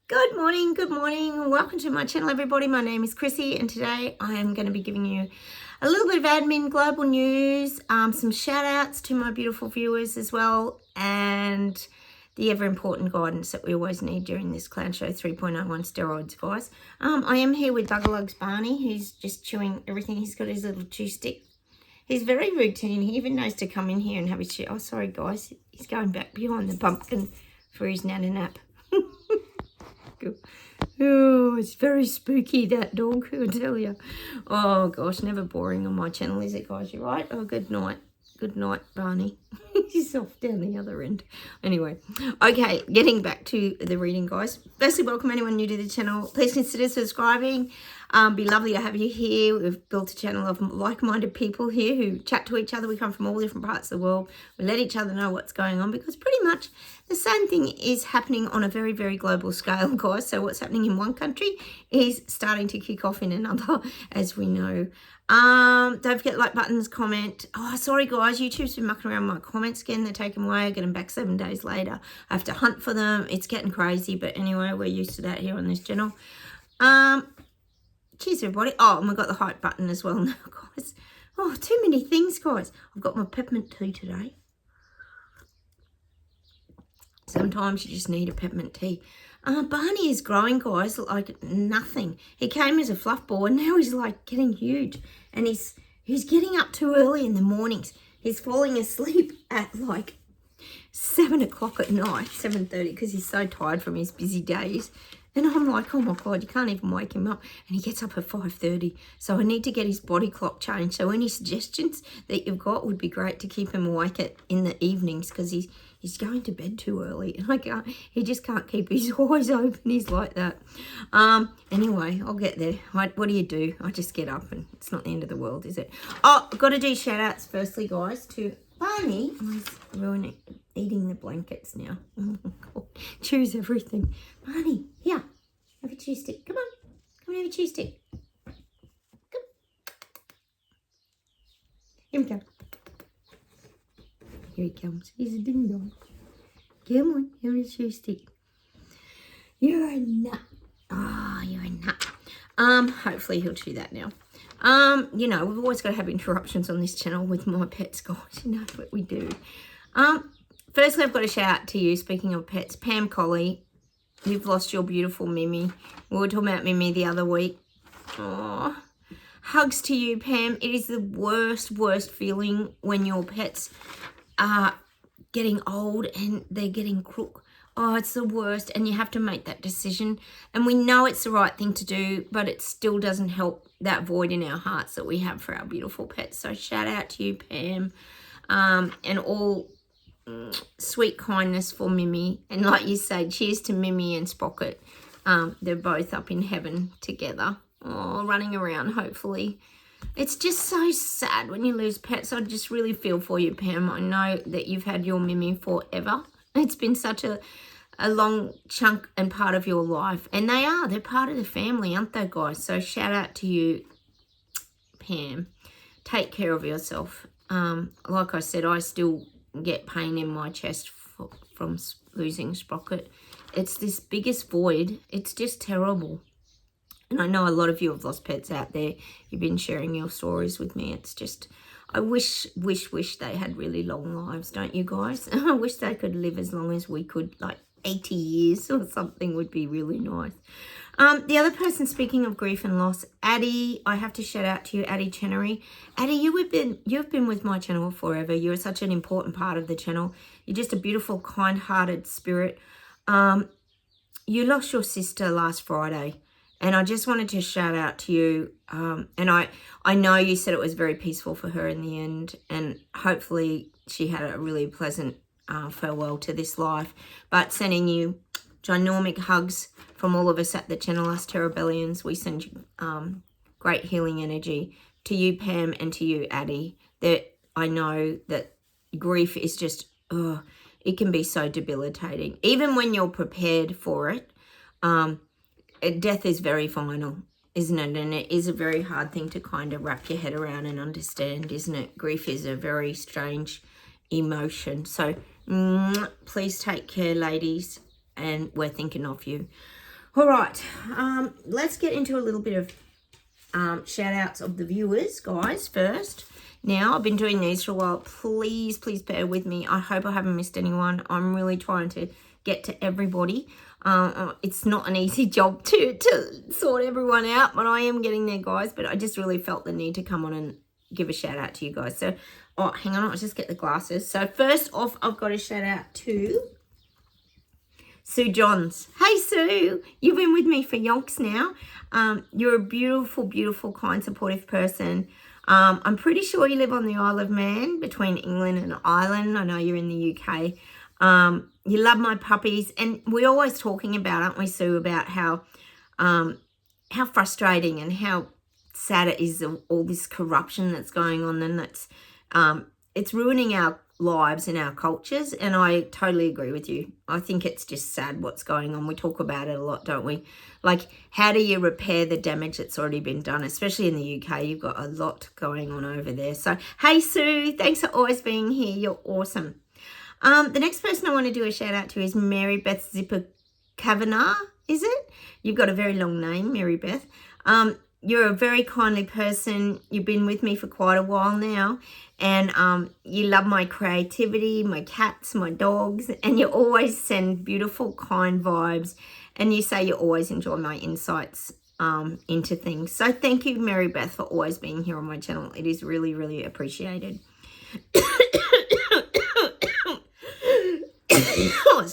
Good morning. Welcome to my channel, everybody. My name is Chrissy, and today I am going to be giving you a little bit of admin, global news, some shout outs to my beautiful viewers as well, and the ever important guidance that we always need during this Clown Show 3.01 steroids, guys. I am here with Buggerlugs Barney, who's just chewing everything. He's got his little chew stick. He's very routine. He even knows to come in here and have his chew. Oh, sorry, guys. He's going back behind the pumpkin for his nana nap. Oh, it's very spooky, that dog, I tell you. Oh, gosh, never boring on my channel, is it, guys? You're right? Oh, good night. Good night, Barney. He's off down the other end. Anyway, okay, getting back to the reading, guys. Firstly, welcome anyone new to the channel. Please consider subscribing. Be lovely to have you here. We've built a channel of like-minded people here who chat to each other. We come from all different parts of the world. We let each other know what's going on because pretty much the same thing is happening on a very, very global scale, guys. So what's happening in one country is starting to kick off in another, as we know. Don't forget like buttons, comment. Oh, sorry guys, YouTube's been mucking around my comments again. They're taken away. I get them back 7 days later. I have to hunt for them. It's getting crazy, but anyway, we're used to that here on this channel. Cheers everybody. Oh, and we've got the hype button as well now, guys. Oh, too many things, guys. I've got my peppermint tea today. Sometimes you just need a peppermint tea. Barney is growing, guys, like nothing. He came as a fluff ball and now he's like getting huge. And he's getting up too early in the mornings. He's falling asleep at like 7 o'clock at night, 7:30, because he's so tired from his busy days. And I'm like, oh my God, you can't even wake him up. And he gets up at 5:30. So I need to get his body clock changed. So any suggestions that you've got would be great to keep him awake in the evenings because he's going to bed too early. And he just can't keep his eyes open. He's like that. Anyway, I'll get there. What do? I just get up and it's not the end of the world, is it? Oh, I've got to do shout outs firstly, guys, to Barney. He's ruining eating the blankets now. Oh my God. Choose everything. Barney, here. Have a chew stick. Come on. Come and have a chew stick. Come. Here we go. Here he comes. He's a ding dong. Come on. Have a chew stick. You're a nut. Oh, you're a nut. Hopefully he'll chew that now. You know, we've always got to have interruptions on this channel with my pets, guys. You know what we do. Firstly, I've got to shout out to you, speaking of pets, Pam Collie. You've lost your beautiful Mimi. We were talking about Mimi the other week. Oh, hugs to you, Pam. It is the worst feeling when your pets are getting old and they're getting crook. Oh, it's the worst, and you have to make that decision. And we know it's the right thing to do, but it still doesn't help that void in our hearts that we have for our beautiful pets. So shout out to you, Pam, and all sweet kindness for Mimi. And like you say, cheers to Mimi and Sprocket. They're both up in heaven together. Oh, running around, hopefully. It's just so sad when you lose pets. I just really feel for you, Pam. I know that you've had your Mimi forever. It's been such a long chunk and part of your life. And they're part of the family, aren't they, guys? So shout out to you, Pam. Take care of yourself. Like I said, I still get pain in my chest from losing Sprocket. It's this biggest void. It's just terrible. And I know a lot of you have lost pets out there. You've been sharing your stories with me. It's just, I wish they had really long lives, don't you guys? I wish they could live as long as we could, like 80 years or something would be really nice. The other person, speaking of grief and loss, Addie, I have to shout out to you, Addie Chenery. Addie, you've been with my channel forever. You're such an important part of the channel. You're just a beautiful, kind-hearted spirit. You lost your sister last Friday, and I just wanted to shout out to you. And I know you said it was very peaceful for her in the end, and hopefully she had a really pleasant farewell to this life. But sending you ginormic hugs from all of us at the channel, us Terrabellians. We send you great healing energy to you, Pam, and to you, Addie. That I know that grief is just, it can be so debilitating. Even when you're prepared for it, death is very final, isn't it? And it is a very hard thing to kind of wrap your head around and understand, isn't it? Grief is a very strange emotion. So please take care, ladies, and we're thinking of you. All right, let's get into a little bit of shout outs of the viewers, guys, first. Now, I've been doing these for a while. Please bear with me. I hope I haven't missed anyone. I'm really trying to get to everybody. It's not an easy job to sort everyone out, but I am getting there, guys. But I just really felt the need to come on and give a shout out to you guys. So, oh, hang on, I'll just get the glasses. So first off, I've got a shout out to Sue Johns. Hey, Sue, you've been with me for yonks now. You're a beautiful, beautiful, kind, supportive person. I'm pretty sure you live on the Isle of Man between England and Ireland. I know you're in the UK. You love my puppies, and we're always talking about, aren't we, Sue, about how frustrating and how sad it is of all this corruption that's going on, and that's it's ruining our lives and our cultures. And I totally agree with you. I think it's just sad what's going on. We talk about it a lot, don't we? Like, how do you repair the damage that's already been done? Especially in the UK, you've got a lot going on over there. So, hey, Sue, thanks for always being here. You're awesome. The next person I want to do a shout out to is Mary Beth Zipper Kavanagh, is it? You've got a very long name, Mary Beth. You're a very kindly person. You've been with me for quite a while now. And you love my creativity, my cats, my dogs. And you always send beautiful, kind vibes. And you say you always enjoy my insights into things. So thank you, Mary Beth, for always being here on my channel. It is really, really appreciated. Oh,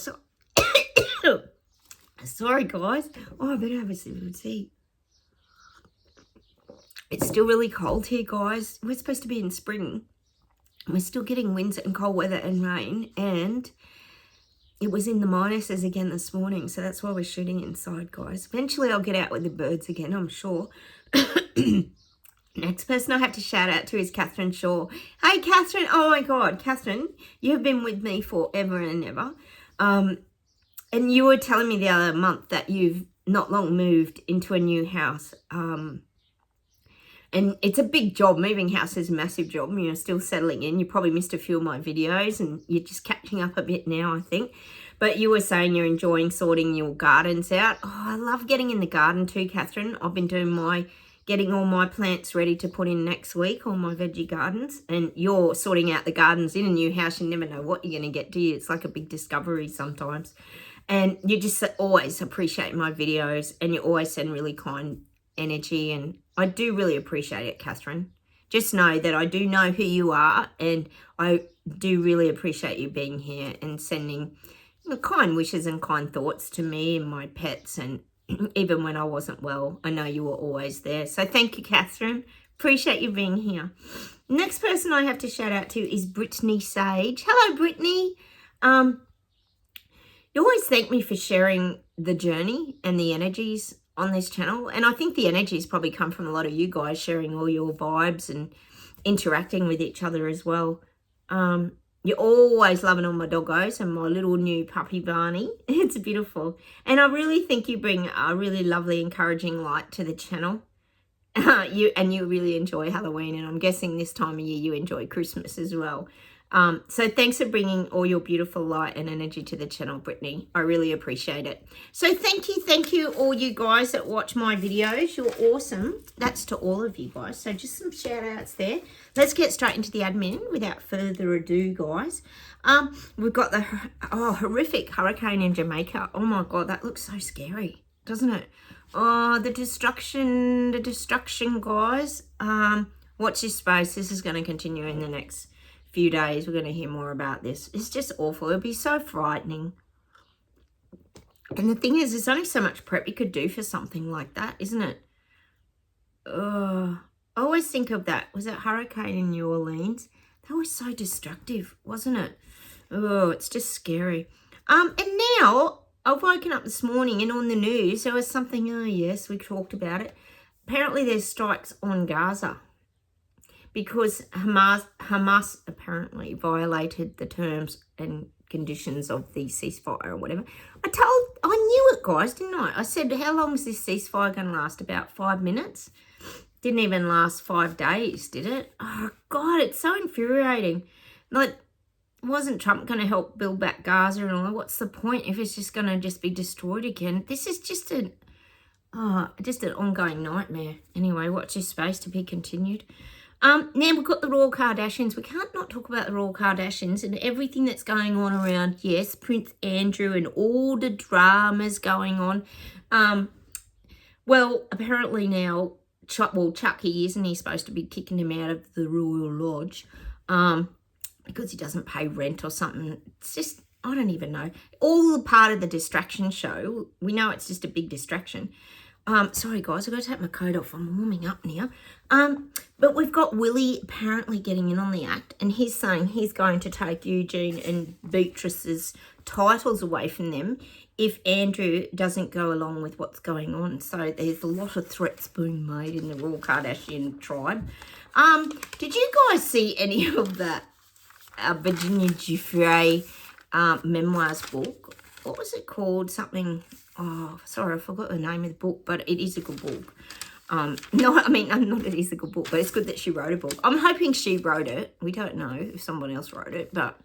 sorry, guys. Oh, I better have a sip of tea. It's still really cold here, guys. We're supposed to be in spring. We're still getting winds and cold weather and rain. And it was in the minuses again this morning. So that's why we're shooting inside, guys. Eventually, I'll get out with the birds again, I'm sure. Next person I have to shout out to is Catherine Shaw. Hey, Catherine. Oh, my God. Catherine, you have been with me forever and ever. And you were telling me the other month that you've not long moved into a new house. And it's a big job. Moving house is a massive job. You're still settling in. You probably missed a few of my videos and you're just catching up a bit now, I think. But you were saying you're enjoying sorting your gardens out. Oh, I love getting in the garden too, Catherine. I've been doing getting all my plants ready to put in next week, all my veggie gardens. And you're sorting out the gardens in a new house. You never know what you're going to get, do you? It's like a big discovery sometimes. And you just always appreciate my videos and you always send really kind energy, and I do really appreciate it, Catherine. Just know that I do know who you are, and I do really appreciate you being here and sending kind wishes and kind thoughts to me and my pets, and even when I wasn't well, I know you were always there. So thank you, Catherine. Appreciate you being here. Next person I have to shout out to is Brittany Sage. Hello, Brittany. You always thank me for sharing the journey and the energies on this channel, and I think the energies probably come from a lot of you guys sharing all your vibes and interacting with each other as well. You're always loving all my doggos and my little new puppy Barney. It's beautiful, and I really think you bring a really lovely, encouraging light to the channel. You really enjoy Halloween, and I'm guessing this time of year you enjoy Christmas as well. So thanks for bringing all your beautiful light and energy to the channel, Brittany. I really appreciate it. So thank you all you guys that watch my videos. You're awesome. That's to all of you guys. So just some shout outs there. Let's get straight into the admin without further ado, guys. We've got the horrific hurricane in Jamaica. Oh my God, that looks so scary, doesn't it? Oh, the destruction, guys. Watch this space. This is going to continue in the next few days. We're going to hear more about this. It's just awful. It'd be so frightening. And the thing is, there's only so much prep you could do for something like that, isn't it? I always think of that. Was that hurricane in New Orleans? That was so destructive, wasn't it? Oh, it's just scary. And now I've woken up this morning and on the news there was something, oh yes, we talked about it. Apparently there's strikes on Gaza, because Hamas apparently violated the terms and conditions of the ceasefire or whatever. I knew it, guys, didn't I? I said, how long is this ceasefire going to last? About 5 minutes? Didn't even last 5 days, did it? Oh, God, it's so infuriating. Like, wasn't Trump going to help build back Gaza and all that? What's the point if it's just going to just be destroyed again? This is just an ongoing nightmare. Anyway, watch this space, to be continued. Now we've got the Royal Kardashians. We can't not talk about the Royal Kardashians and everything that's going on around, yes, Prince Andrew and all the dramas going on. Well, apparently now, Chucky, isn't he supposed to be kicking him out of the Royal Lodge because he doesn't pay rent or something? It's just, I don't even know. All part of the distraction show. We know it's just a big distraction. Sorry guys, I've got to take my coat off. I'm warming up now. But we've got Willie apparently getting in on the act, and he's saying he's going to take Eugene and Beatrice's titles away from them if Andrew doesn't go along with what's going on. So there's a lot of threats being made in the Royal Kardashian tribe. Did you guys see any of the Virginia Giuffre memoirs book? What was it called? Something... Oh, sorry, I forgot the name of the book, but it is a good book. No, I mean, not it is a good book, but it's good that she wrote a book. I'm hoping she wrote it. We don't know if someone else wrote it, but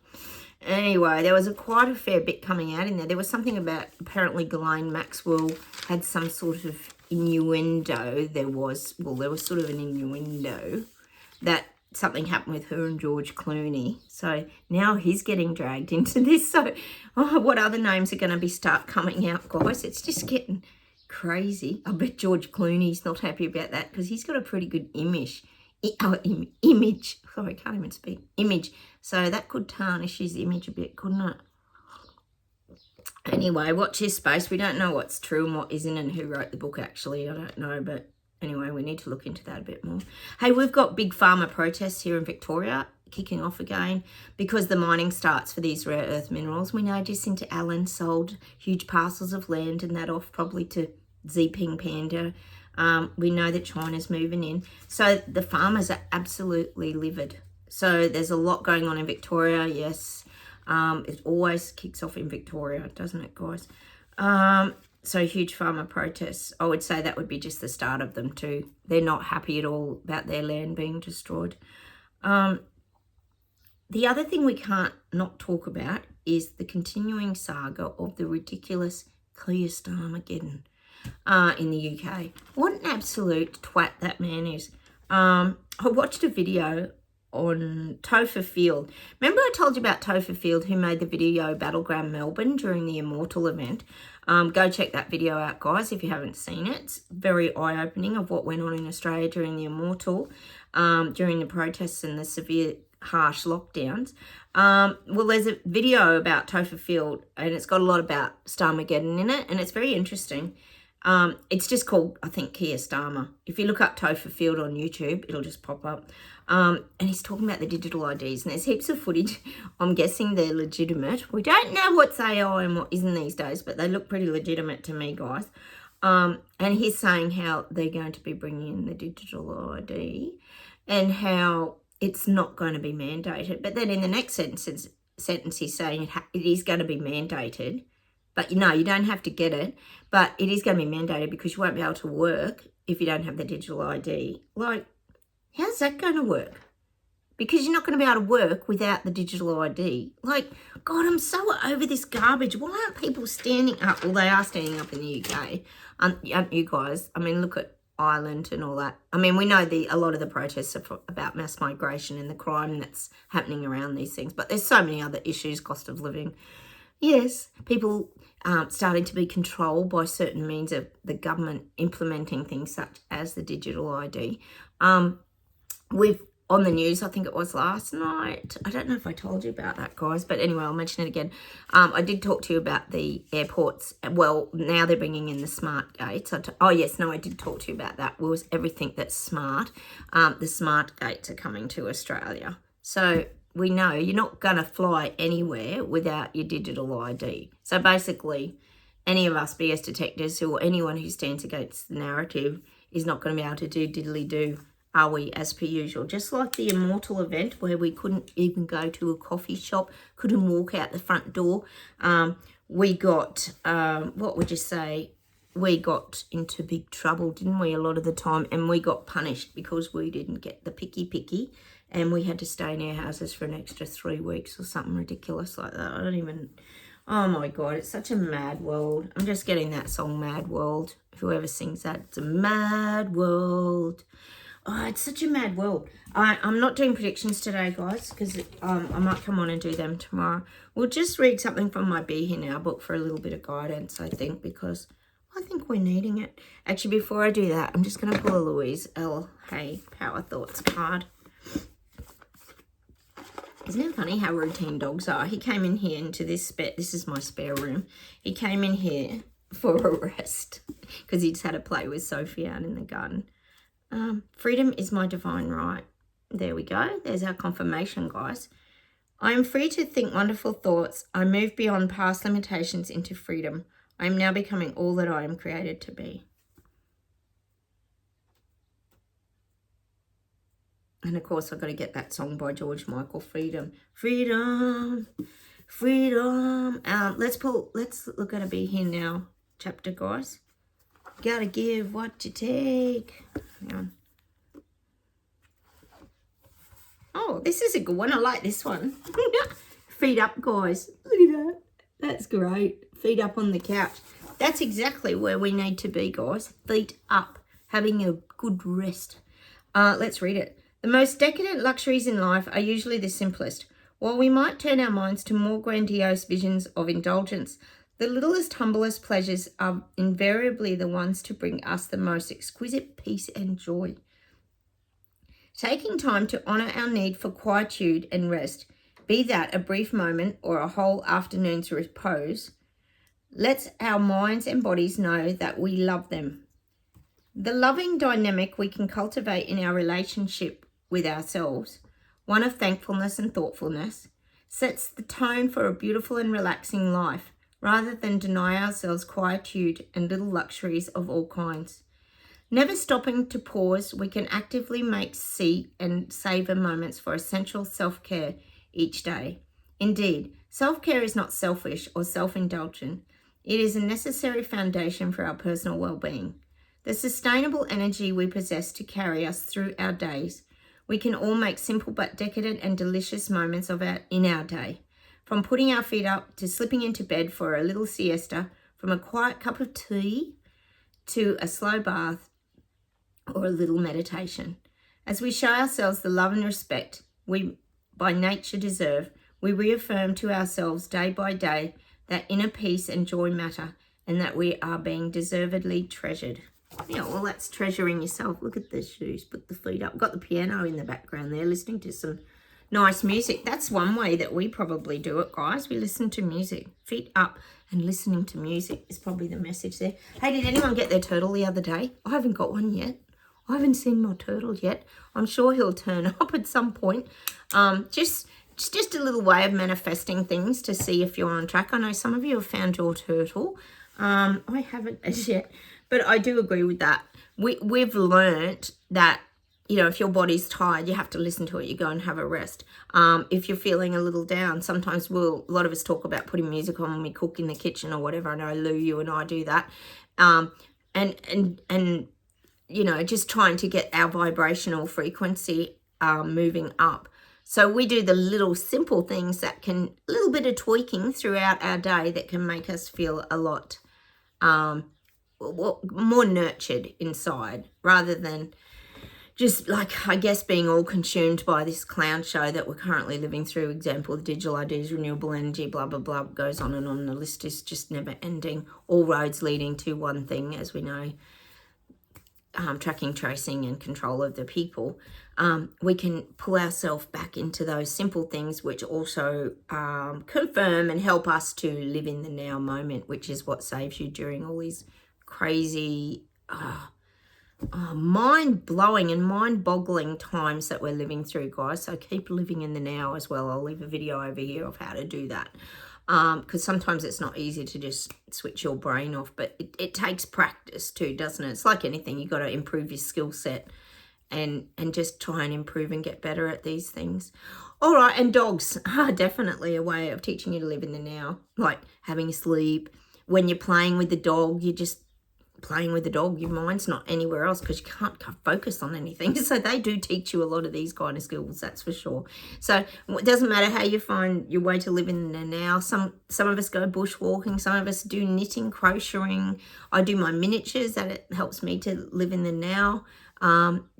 anyway, there was quite a fair bit coming out in there. There was something about apparently Ghislaine Maxwell had some sort of innuendo. There was sort of an innuendo that something happened with her and George Clooney. So now he's getting dragged into this. So what other names are going to start coming out, guys? It's just getting crazy. I bet George Clooney's not happy about that because he's got a pretty good image. Image. Sorry, I can't even speak. Image. So that could tarnish his image a bit, couldn't it? Anyway, watch his space. We don't know what's true and what isn't and who wrote the book, actually. I don't know, but anyway, we need to look into that a bit more. Hey, we've got big pharma protests here in Victoria kicking off again because the mining starts for these rare earth minerals. We know Jacinta Allen sold huge parcels of land and that off probably to Xi Panda. We know that China's moving in. So the farmers are absolutely livid. So there's a lot going on in Victoria, yes. It always kicks off in Victoria, doesn't it, guys? So huge farmer protests. I would say that would be just the start of them too. They're not happy at all about their land being destroyed. The other thing we can't not talk about is the continuing saga of the ridiculous Keir Starmer in the UK. What an absolute twat that man is. I watched a video on Topher Field. Remember I told you about Topher Field, who made the video Battleground Melbourne during the Immortal event? Go check that video out, guys, if you haven't seen it. It's very eye-opening of what went on in Australia during the Immortal, during the protests and the severe, harsh lockdowns. Well, there's a video about Topher Field, and it's got a lot about Starmageddon in it, and it's very interesting. It's just called, I think, Keir Starmer. If you look up Topher Field on YouTube, it'll just pop up. And he's talking about the digital IDs, and there's heaps of footage. I'm guessing they're legitimate. We don't know what's AI and what isn't these days, but they look pretty legitimate to me, guys. And he's saying how they're going to be bringing in the digital ID and how it's not going to be mandated. But then in the next sentence he's saying it is going to be mandated. But no, you don't have to get it. But it is going to be mandated because you won't be able to work if you don't have the digital ID. Like, how's that going to work? Because you're not going to be able to work without the digital ID. Like, God, I'm so over this garbage. Why aren't people standing up? Well, they are standing up in the UK. Aren't you guys? I mean, look at Ireland and all that. I mean, we know a lot of the protests are about mass migration and the crime that's happening around these things. But there's so many other issues, cost of living. Yes, people starting to be controlled by certain means of the government implementing things such as the digital ID. We've, on the news, I think it was last night, I don't know if I told you about that, guys, but anyway, I'll mention it again. I did talk to you about the airports. Well, now they're bringing in the smart gates. I did talk to you about that. It was everything that's smart. The smart gates are coming to Australia. So we know you're not going to fly anywhere without your digital ID. So basically, any of us BS detectors or anyone who stands against the narrative is not going to be able to do diddly-do, are we, as per usual. Just like the Immortal event where we couldn't even go to a coffee shop, couldn't walk out the front door. We got, what would you say, we got into big trouble, didn't we, a lot of the time, and we got punished because we didn't get the picky, and we had to stay in our houses for an extra 3 weeks or something ridiculous like that. I don't even, oh my God, it's such a mad world. I'm just getting that song, Mad World. Whoever sings that, it's a mad world. Oh, it's such a mad world. I'm not doing predictions today, guys, because I might come on and do them tomorrow. We'll just read something from my Be Here Now book for a little bit of guidance, I think, because I think we're needing it. Actually, before I do that, I'm just going to pull a Louise L. Hay Power Thoughts card. Isn't it funny how routine dogs are? He came in here into this is my spare room. He came in here for a rest because he'd had a play with Sophie out in the garden. Freedom is my divine right. There we go. There's our confirmation, guys. I am free to think wonderful thoughts. I move beyond past limitations into freedom. I am now becoming all that I am created to be. And of course, I've got to get that song by George Michael, Freedom. Freedom, freedom. Let's look at a Be Here Now chapter, guys. Gotta give what you take. Hang on. Oh, this is a good one. I like this one. Feet up, guys. Look at that. That's great. Feet up on the couch. That's exactly where we need to be, guys. Feet up. Having a good rest. Let's read it. The most decadent luxuries in life are usually the simplest. While we might turn our minds to more grandiose visions of indulgence, the littlest, humblest pleasures are invariably the ones to bring us the most exquisite peace and joy. Taking time to honour our need for quietude and rest, be that a brief moment or a whole afternoon's repose, lets our minds and bodies know that we love them. The loving dynamic we can cultivate in our relationship with ourselves, one of thankfulness and thoughtfulness, sets the tone for a beautiful and relaxing life, rather than deny ourselves quietude and little luxuries of all kinds. Never stopping to pause, we can actively make, see, and savour moments for essential self-care each day. Indeed, self-care is not selfish or self-indulgent. It is a necessary foundation for our personal well-being. The sustainable energy we possess to carry us through our days. We can all make simple but decadent and delicious moments in our day. From putting our feet up to slipping into bed for a little siesta, from a quiet cup of tea to a slow bath or a little meditation. As we show ourselves the love and respect we by nature deserve, we reaffirm to ourselves day by day that inner peace and joy matter and that we are being deservedly treasured. Yeah, well, that's treasuring yourself. Look at the shoes, put the feet up. Got the piano in the background there, listening to some nice music. That's one way that we probably do it, guys. We listen to music. Feet up and listening to music is probably the message there. Hey, did anyone get their turtle the other day? I haven't got one yet. I haven't seen my turtle yet. I'm sure he'll turn up at some point. Just a little way of manifesting things to see if you're on track. I know some of you have found your turtle. I haven't as yet, but I do agree with that. We've learnt that, you know, if your body's tired, you have to listen to it. You go and have a rest. If you're feeling a little down, sometimes a lot of us talk about putting music on when we cook in the kitchen or whatever. I know, Lou, you and I do that. And you know, just trying to get our vibrational frequency moving up. So we do the little simple things that can, a little bit of tweaking throughout our day that can make us feel a lot more nurtured inside, rather than just like, I guess, being all consumed by this clown show that we're currently living through. Example, digital ideas, renewable energy, blah, blah, blah, goes on and on. The list is just never ending. All roads leading to one thing, as we know. Tracking, tracing, and control of the people. We can pull ourselves back into those simple things, which also confirm and help us to live in the now moment, which is what saves you during all these crazy, mind-blowing and mind-boggling times that we're living through, guys. So keep living in the now as well. I'll leave a video over here of how to do that. Because sometimes it's not easy to just switch your brain off, but it takes practice too, doesn't it? It's like anything. You've got to improve your skill set and just try and improve and get better at these things. All right, and dogs are definitely a way of teaching you to live in the now, like having sleep. When you're playing with the dog, you just playing with the dog. Your mind's not anywhere else because you can't focus on anything. So they do teach you a lot of these kind of skills, that's for sure. So it doesn't matter how you find your way to live in the now. Some of us go bushwalking, some of us do knitting, crocheting. I do my miniatures, that it helps me to live in the now.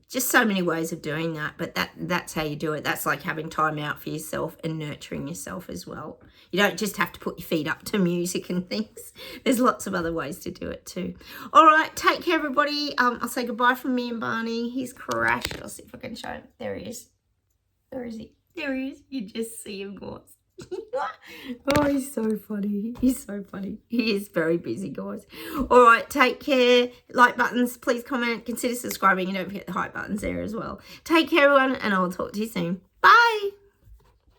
Just so many ways of doing that, but that's how you do it. That's like having time out for yourself and nurturing yourself as well. You don't just have to put your feet up to music and things. There's lots of other ways to do it too. All right, take care, everybody. I'll say goodbye from me and Barney. He's crashed. I'll see if I can show him. There he is. Where is he? There he is. You just see him, guys. Oh, he's so funny. He's so funny. He is very busy, guys. All right, take care. Like buttons, please comment, consider subscribing, and don't forget the hype buttons there as well. Take care, everyone, and I'll talk to you soon. Bye.